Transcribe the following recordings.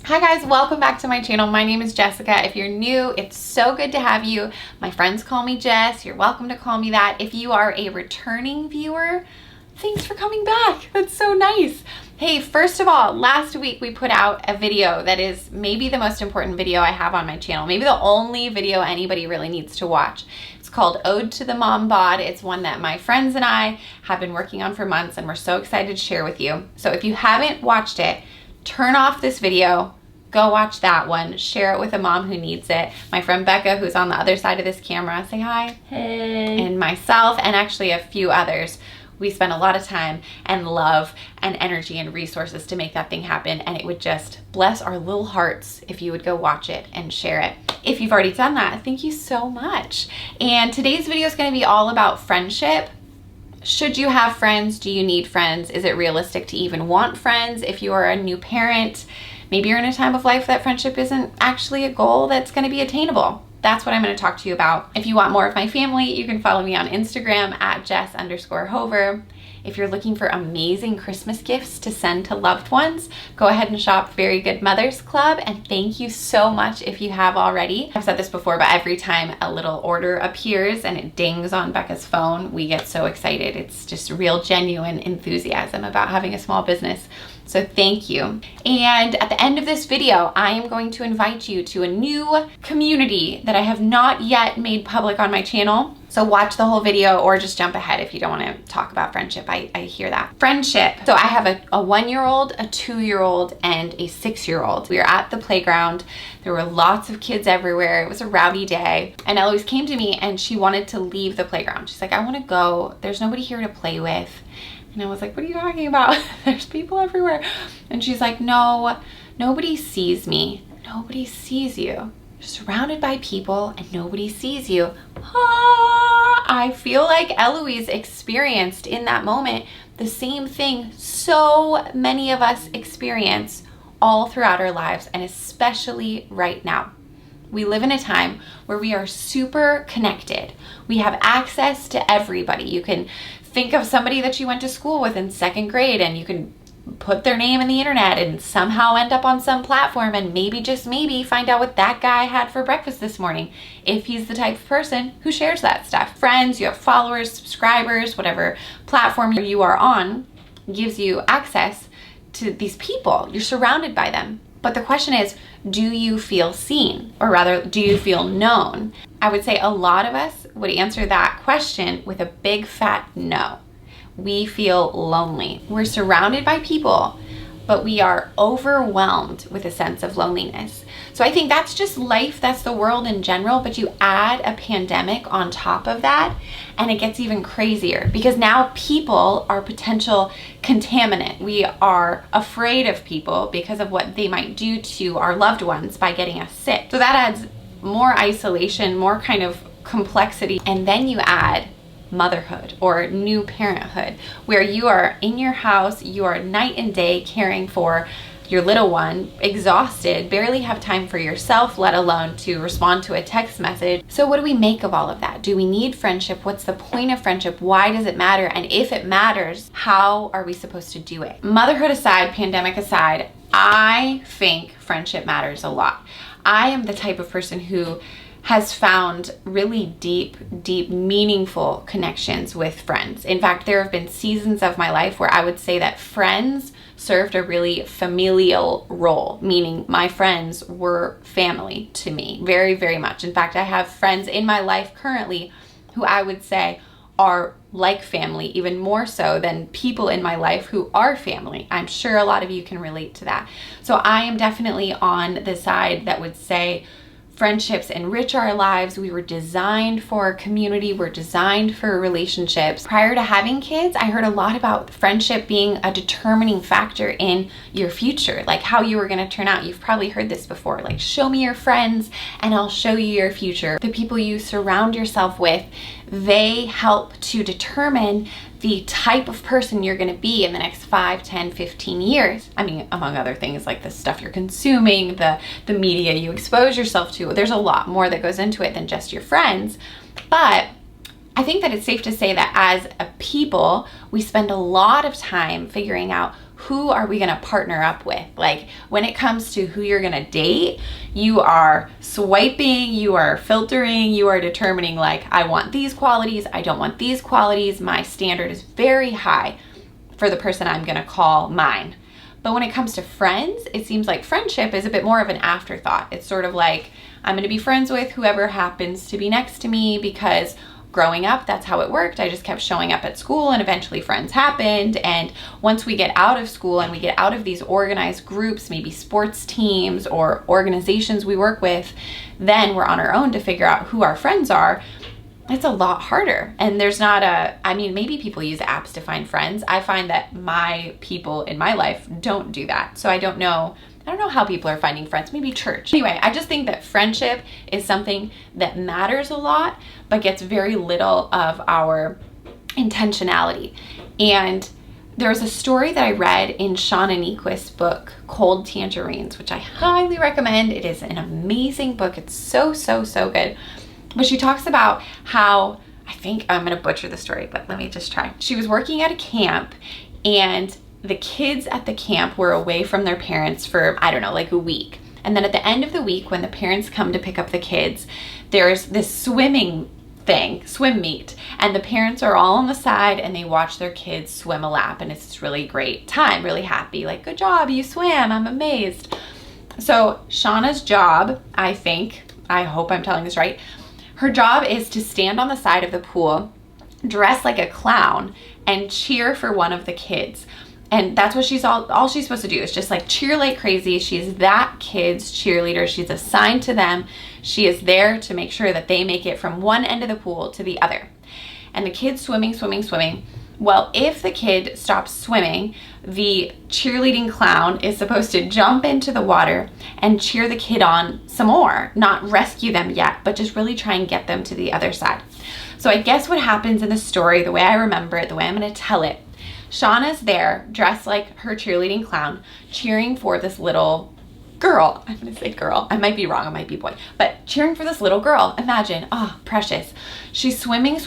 Hi guys, welcome back to my channel. My name is Jessica. If you're new, it's so good to have you. My friends call me Jess. You're welcome to call me that. If you are a returning viewer, thanks for coming back. That's so nice. Hey, first of all, last week we put out a video that is maybe the most important video I have on my channel. Maybe the only video anybody really needs to watch. It's called Ode to the Mom Bod. It's one that my friends and I have been working on for months and we're so excited to share with you. So if you haven't watched it, turn off this video, go watch that one, share it with a mom who needs it. My friend Becca, who's on the other side of this camera, say hi. Hey. And myself, and actually a few others. We spent a lot of time and love and energy and resources to make that thing happen, and it would just bless our little hearts if you would go watch it and share it. If you've already done that, thank you so much. And today's video is going to be all about friendship. Should you have friends? Do you need friends? Is it realistic to even want friends? If you are a new parent, maybe you're in a time of life that friendship isn't actually a goal that's going to be attainable. That's what I'm going to talk to you about. If you want more of my family, you can follow me on Instagram at Jess_Hover. If you're looking for amazing Christmas gifts to send to loved ones, go ahead and shop Very Good Mothers Club, and thank you so much if you have already. I've said this before, but every time a little order appears and it dings on Becca's phone, we get so excited. It's just real genuine enthusiasm about having a small business. So thank you. And at the end of this video, I am going to invite you to a new community that I have not yet made public on my channel. So watch the whole video or just jump ahead if you don't want to talk about friendship. I hear that. Friendship. So I have a 1-year-old, a 2-year-old, and a 6-year-old. We were at the playground. There were lots of kids everywhere. It was a rowdy day. And Eloise came to me and she wanted to leave the playground. She's like, I want to go. There's nobody here to play with. And I was like, what are you talking about? There's people everywhere. And she's like, no, nobody sees me. Nobody sees you. You're surrounded by people and nobody sees you. Ah, I feel like Eloise experienced in that moment the same thing so many of us experience all throughout our lives, and especially right now. We live in a time where we are super connected. We have access to everybody. You can think of somebody that you went to school with in 2nd grade and you can put their name in the internet and somehow end up on some platform and maybe, just maybe, find out what that guy had for breakfast this morning, if he's the type of person who shares that stuff. Friends, you have followers, subscribers, whatever platform you are on gives you access to these people. You're surrounded by them. But the question is, do you feel seen? Or rather, do you feel known? I would say a lot of us would answer that question with a big fat no. We feel lonely. We're surrounded by people, but we are overwhelmed with a sense of loneliness. So I think that's just life, that's the world in general, but you add a pandemic on top of that and it gets even crazier because now people are potential contaminant. We are afraid of people because of what they might do to our loved ones by getting us sick. So that adds more isolation, more kind of complexity, and then you add motherhood or new parenthood, where you are in your house, you are night and day caring for your little one, exhausted, barely have time for yourself, let alone to respond to a text message. So what do we make of all of that? Do we need friendship? What's the point of friendship? Why does it matter? And if it matters, how are we supposed to do it? Motherhood aside, pandemic aside, I think friendship matters a lot. I am the type of person who has found really deep, meaningful connections with friends. In fact, there have been seasons of my life where I would say that friends served a really familial role, meaning my friends were family to me, very, very much. In fact, I have friends in my life currently who I would say are like family, even more so than people in my life who are family. I'm sure a lot of you can relate to that. So I am definitely on the side that would say friendships enrich our lives. We were designed for community. We're designed for relationships. Prior to having kids, I heard a lot about friendship being a determining factor in your future, like how you were going to turn out. You've probably heard this before, like, show me your friends and I'll show you your future. The people you surround yourself with, they help to determine the type of person you're going to be in the next 5, 10, 15 years. I mean, among other things like the stuff you're consuming, the media you expose yourself to. There's a lot more that goes into it than just your friends. But I think that it's safe to say that as a people, we spend a lot of time figuring out who are we gonna partner up with? Like when it comes to who you're gonna date, you are swiping, you are filtering, you are determining like, I want these qualities, I don't want these qualities. My standard is very high for the person I'm gonna call mine. But when it comes to friends, it seems like friendship is a bit more of an afterthought. It's sort of like, I'm gonna be friends with whoever happens to be next to me because growing up, that's how it worked. I just kept showing up at school and eventually friends happened. And once we get out of school and we get out of these organized groups, maybe sports teams or organizations we work with, then we're on our own to figure out who our friends are. It's a lot harder. And there's not maybe people use apps to find friends. I find that my people in my life don't do that. So I don't know how people are finding friends, maybe church. Anyway, I just think that friendship is something that matters a lot, but gets very little of our intentionality. And there was a story that I read in Shauna Niequist's book, Cold Tangerines, which I highly recommend. It is an amazing book. It's so, so, so good. But she talks about how, I think I'm going to butcher the story, but let me just try. She was working at a camp and the kids at the camp were away from their parents for, I don't know, like a week. And then at the end of the week, when the parents come to pick up the kids, there's this swim meet. And the parents are all on the side and they watch their kids swim a lap. And it's this really great time, really happy, like, good job, you swam, I'm amazed. So Shauna's job, I hope I'm telling this right, her job is to stand on the side of the pool, dress like a clown, and cheer for one of the kids. And that's what all she's supposed to do is just like cheer like crazy. She's that kid's cheerleader. She's assigned to them. She is there to make sure that they make it from one end of the pool to the other. And the kid's swimming. Well, if the kid stops swimming, the cheerleading clown is supposed to jump into the water and cheer the kid on some more, not rescue them yet, but just really try and get them to the other side. So I guess what happens in the story, the way I remember it, the way I'm going to tell it, Shauna's there dressed like her cheerleading clown, cheering for this little girl. I'm going to say girl. I might be wrong. It might be boy. But cheering for this little girl. Imagine. Oh, precious. She's swimming.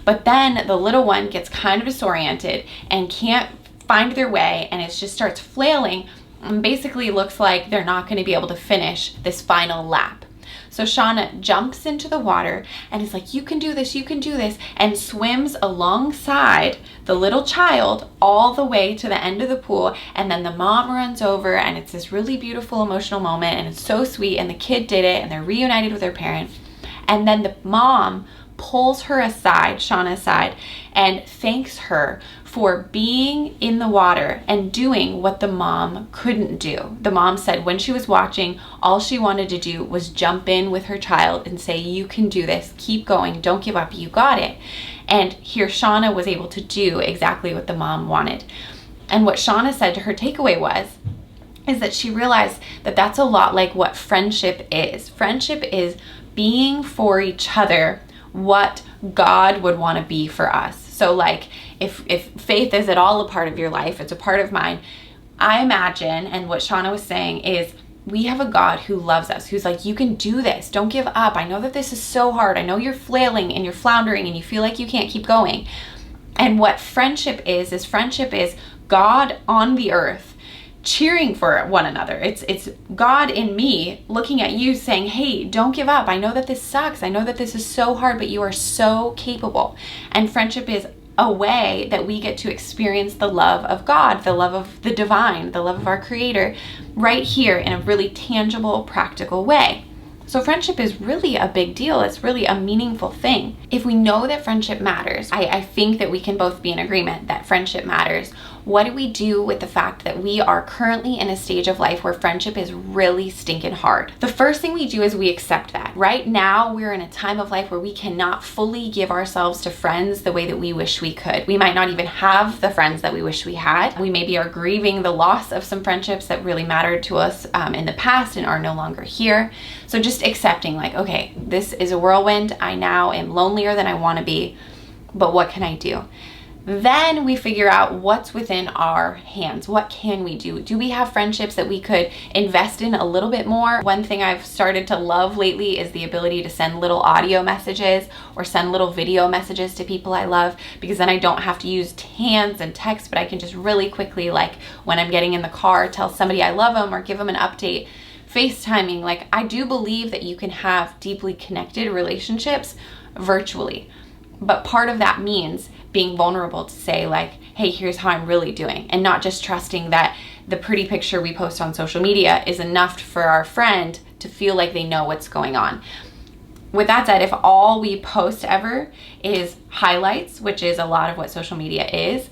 But then the little one gets kind of disoriented and can't find their way. And it just starts flailing. And basically looks like they're not going to be able to finish this final lap. So Shauna jumps into the water and is like, you can do this, and swims alongside the little child all the way to the end of the pool. And then the mom runs over and it's this really beautiful emotional moment and it's so sweet, and the kid did it and they're reunited with their parent. And then the mom pulls her aside, Shauna aside, and thanks her for being in the water and doing what the mom couldn't do. The mom said when she was watching, all she wanted to do was jump in with her child and say, you can do this, keep going, don't give up, you got it. And here Shauna was able to do exactly what the mom wanted. And what Shauna said to her takeaway is that she realized that that's a lot like what friendship is. Friendship is being for each other what God would want to be for us. So like if faith is at all a part of your life, it's a part of mine. I imagine, and what Shauna was saying is, we have a God who loves us, who's like, you can do this. Don't give up. I know that this is so hard. I know you're flailing and you're floundering and you feel like you can't keep going. And what friendship is God on the earth cheering for one another. It's God in me looking at you saying, hey, don't give up. I know that this sucks. I know that this is so hard, but you are so capable. And friendship is a way that we get to experience the love of God, the love of the divine, the love of our Creator right here in a really tangible, practical way. So friendship is really a big deal. It's really a meaningful thing. If we know that friendship matters, I think that we can both be in agreement that friendship matters. What do we do with the fact that we are currently in a stage of life where friendship is really stinking hard? The first thing we do is we accept that. Right now, we're in a time of life where we cannot fully give ourselves to friends the way that we wish we could. We might not even have the friends that we wish we had. We maybe are grieving the loss of some friendships that really mattered to us in the past and are no longer here. So just accepting like, okay, this is a whirlwind. I now am lonelier than I want to be, but what can I do? Then we figure out what's within our hands. What can we do? Do we have friendships that we could invest in a little bit more? One thing I've started to love lately is the ability to send little audio messages or send little video messages to people I love, because then I don't have to use hands and text, but I can just really quickly, like when I'm getting in the car, tell somebody I love them or give them an update. FaceTiming, like I do believe that you can have deeply connected relationships virtually. But part of that means being vulnerable to say like, hey, here's how I'm really doing, and not just trusting that the pretty picture we post on social media is enough for our friend to feel like they know what's going on. With that said, if all we post ever is highlights, which is a lot of what social media is,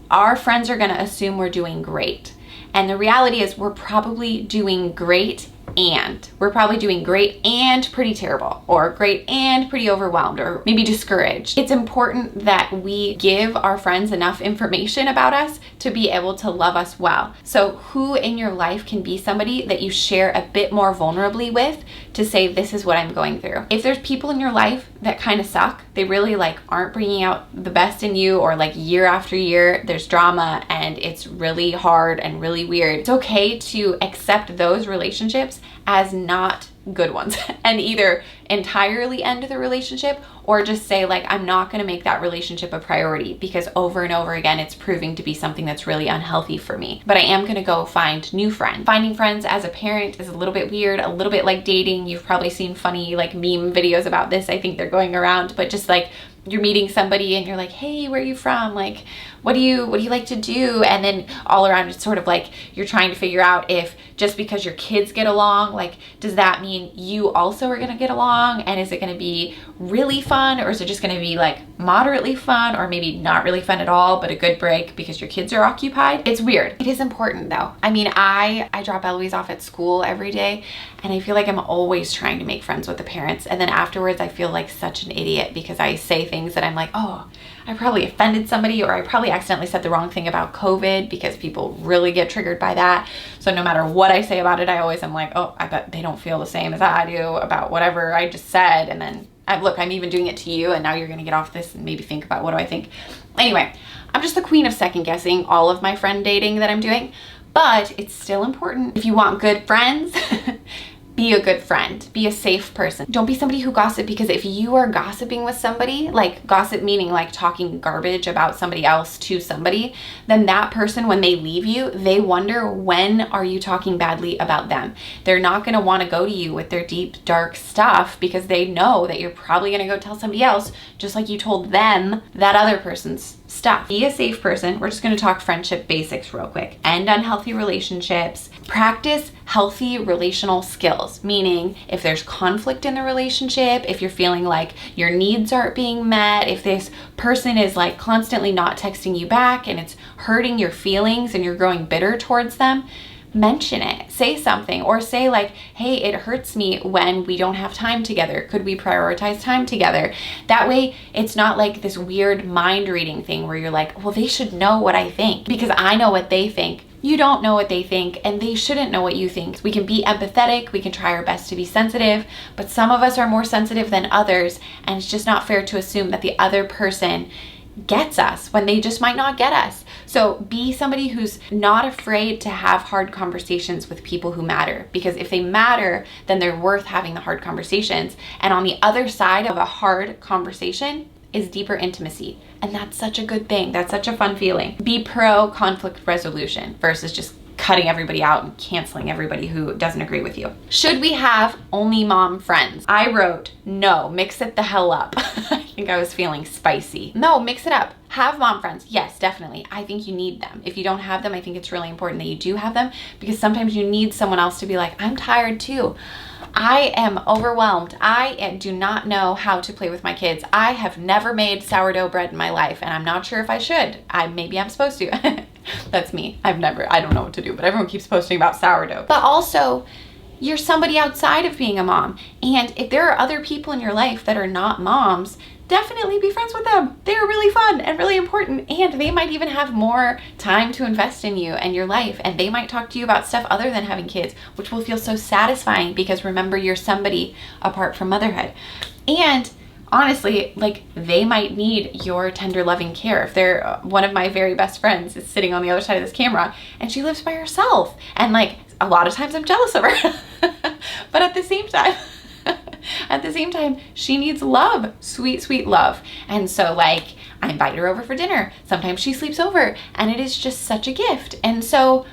our friends are going to assume we're doing great. And the reality is we're probably doing great, and we're probably doing great and pretty terrible, or great and pretty overwhelmed, or maybe discouraged. It's important that we give our friends enough information about us to be able to love us well. So who in your life can be somebody that you share a bit more vulnerably with to say, this is what I'm going through? If there's people in your life that kind of suck, they really like aren't bringing out the best in you, or like year after year there's drama and it's really hard and really weird, it's okay to accept those relationships as not good ones and either entirely end the relationship or just say like, I'm not going to make that relationship a priority because over and over again it's proving to be something that's really unhealthy for me. But I am going to go find new friends. Finding friends as a parent is a little bit weird, a little bit like dating. You've probably seen funny like meme videos about this. I think they're going around, but just like you're meeting somebody and you're like, hey, where are you from? Like, what do you like to do? And then all around it's sort of like you're trying to figure out if just because your kids get along, like, does that mean you also are going to get along? And is it going to be really fun, or is it just going to be like moderately fun, or maybe not really fun at all, but a good break because your kids are occupied? It's weird. It is important though. I mean, I drop Eloise off at school every day, and I feel like I'm always trying to make friends with the parents. And then afterwards I feel like such an idiot because I say things that I'm like, oh, I probably offended somebody, or I probably accidentally said the wrong thing about COVID, because people really get triggered by that. So no matter what I say about it, I always am like, oh, I bet they don't feel the same as I do about whatever I just said. And then look, I'm even doing it to you, and now you're gonna get off this and maybe think about what do I think. Anyway, I'm just the queen of second guessing all of my friend dating that I'm doing, but it's still important. If you want good friends, be a good friend, be a safe person. Don't be somebody who gossip, because if you are gossiping with somebody, like gossip meaning like talking garbage about somebody else to somebody, then that person, when they leave you, they wonder, when are you talking badly about them? They're not gonna wanna go to you with their deep, dark stuff, because they know that you're probably gonna go tell somebody else, just like you told them that other person's stuff. Be a safe person. We're just gonna talk friendship basics real quick. End unhealthy relationships. Practice healthy relational skills, meaning if there's conflict in the relationship, if you're feeling like your needs aren't being met, if this person is like constantly not texting you back and it's hurting your feelings and you're growing bitter towards them, mention it. Say something, or say like, hey, it hurts me when we don't have time together. Could we prioritize time together? That way it's not like this weird mind reading thing where you're like, well, they should know what I think because I know what they think. You don't know what they think, and they shouldn't know what you think. We can be empathetic, we can try our best to be sensitive, but some of us are more sensitive than others, and it's just not fair to assume that the other person gets us when they just might not get us. So be somebody who's not afraid to have hard conversations with people who matter, because if they matter, then they're worth having the hard conversations. And on the other side of a hard conversation is deeper intimacy. And that's such a good thing. That's such a fun feeling. Be pro conflict resolution versus just cutting everybody out and canceling everybody who doesn't agree with you. Should we have only mom friends? I wrote, no, mix it the hell up. I think I was feeling spicy. No, mix it up. Have mom friends. Yes, definitely. I think you need them. If you don't have them, I think it's really important that you do have them, because sometimes you need someone else to be like, I'm tired too. I am overwhelmed. I do not know how to play with my kids. I have never made sourdough bread in my life, and I'm not sure if I should. Maybe I'm supposed to. That's me. I don't know what to do, but everyone keeps posting about sourdough. But also, you're somebody outside of being a mom. And if there are other people in your life that are not moms, definitely be friends with them. They're really fun and really important, and they might even have more time to invest in you and your life, and they might talk to you about stuff other than having kids, which will feel so satisfying, because remember, you're somebody apart from motherhood. And honestly, like, they might need your tender loving care. If they're one of my very best friends is sitting on the other side of this camera and she lives by herself, and like a lot of times I'm jealous of her. But at the same time, she needs love, sweet, sweet love. And so like, I invite her over for dinner. Sometimes she sleeps over, and it is just such a gift. And so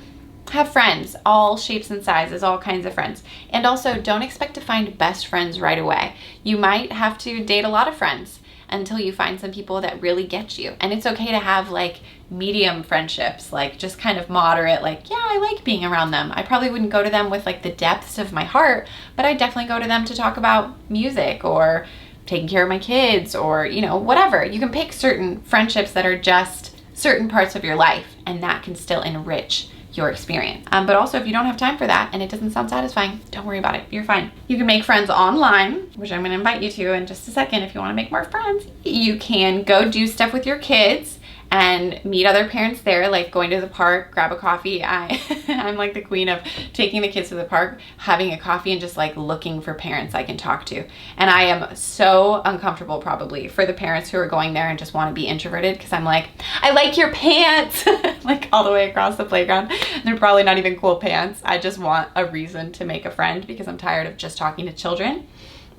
have friends, all shapes and sizes, all kinds of friends. And also, don't expect to find best friends right away. You might have to date a lot of friends until you find some people that really get you. And it's okay to have like medium friendships, like just kind of moderate, like, yeah, I like being around them. I probably wouldn't go to them with like the depths of my heart, but I definitely go to them to talk about music or taking care of my kids or, you know, whatever. You can pick certain friendships that are just certain parts of your life, and that can still enrich your experience. But also, if you don't have time for that and it doesn't sound satisfying, don't worry about it. You're fine. You can make friends online, which I'm gonna invite you to in just a second. If you wanna make more friends, you can go do stuff with your kids and meet other parents there, like going to the park, grab a coffee. I'm like the queen of taking the kids to the park, having a coffee, and just like looking for parents I can talk to. And I am so uncomfortable probably for the parents who are going there and just want to be introverted, because I'm like, I like your pants, like all the way across the playground. They're probably not even cool pants. I just want a reason to make a friend because I'm tired of just talking to children.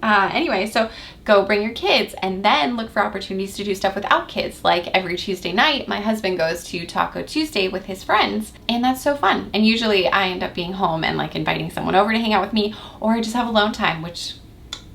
Anyway, so go bring your kids, and then look for opportunities to do stuff without kids. Like every Tuesday night, my husband goes to Taco Tuesday with his friends, and that's so fun. And usually I end up being home and like inviting someone over to hang out with me, or I just have alone time, which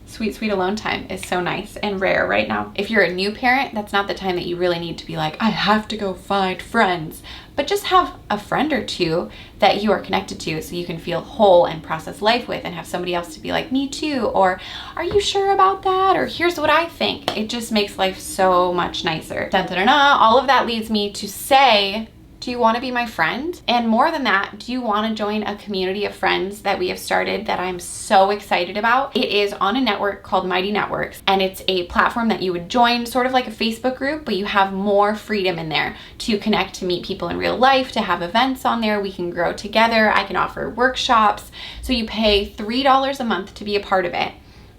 sweet, sweet alone time is so nice and rare right now. If you're a new parent, that's not the time that you really need to be like, I have to go find friends. But just have a friend or two that you are connected to so you can feel whole and process life with, and have somebody else to be like, me too, or are you sure about that? Or here's what I think. It just makes life so much nicer. Dun, dun, dun, dun. All of that leads me to say, do you want to be my friend? And more than that, do you want to join a community of friends that we have started that I'm so excited about? It is on a network called Mighty Networks, and it's a platform that you would join, sort of like a Facebook group, but you have more freedom in there to connect, to meet people in real life, to have events on there. We can grow together. I can offer workshops. So you pay $3 a month to be a part of it.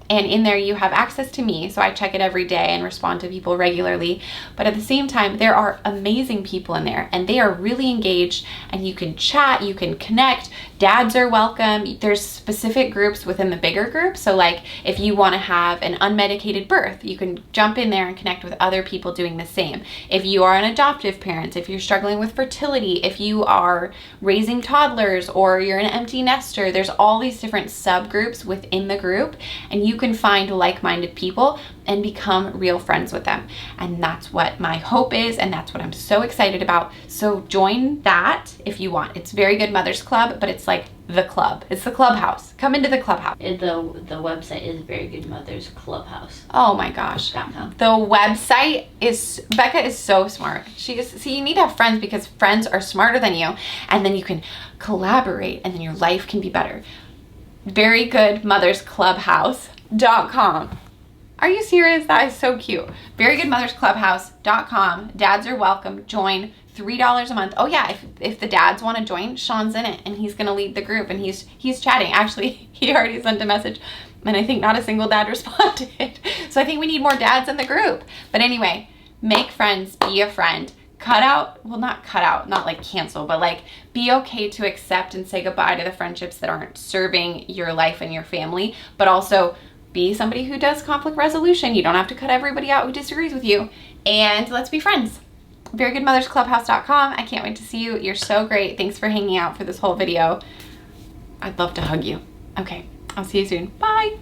And in there you have access to me, so I check it every day and respond to people regularly. But at the same time, there are amazing people in there, and they are really engaged, and you can chat, you can connect. Dads are welcome. There's specific groups within the bigger group. So like if you want to have an unmedicated birth, you can jump in there and connect with other people doing the same. If you are an adoptive parent, if you're struggling with fertility, if you are raising toddlers, or you're an empty nester, there's all these different subgroups within the group, and you can find like-minded people and become real friends with them. And that's what my hope is, and that's what I'm so excited about. So join that if you want. It's Very Good Mothers Club, but it's like the club. It's the clubhouse. Come into the clubhouse. The website is Very Good Mothers Clubhouse. Oh my gosh. The website is, Becca is so smart. See, you need to have friends because friends are smarter than you, and then you can collaborate, and then your life can be better. Very Good Mothers Clubhouse.com. Are you serious? That is so cute. VeryGoodMothersClubhouse.com. Dads are welcome. Join. $3 a month. Oh yeah, if the dads want to join, Sean's in it, and he's gonna lead the group, and he's chatting. Actually, he already sent a message, and I think not a single dad responded. So I think we need more dads in the group. But anyway, make friends, be a friend. Not like cancel, but like be okay to accept and say goodbye to the friendships that aren't serving your life and your family, but also be somebody who does conflict resolution. You don't have to cut everybody out who disagrees with you, and let's be friends. VeryGoodMothersClubhouse.com. I can't wait to see you. You're so great. Thanks for hanging out for this whole video. I'd love to hug you. Okay, I'll see you soon. Bye.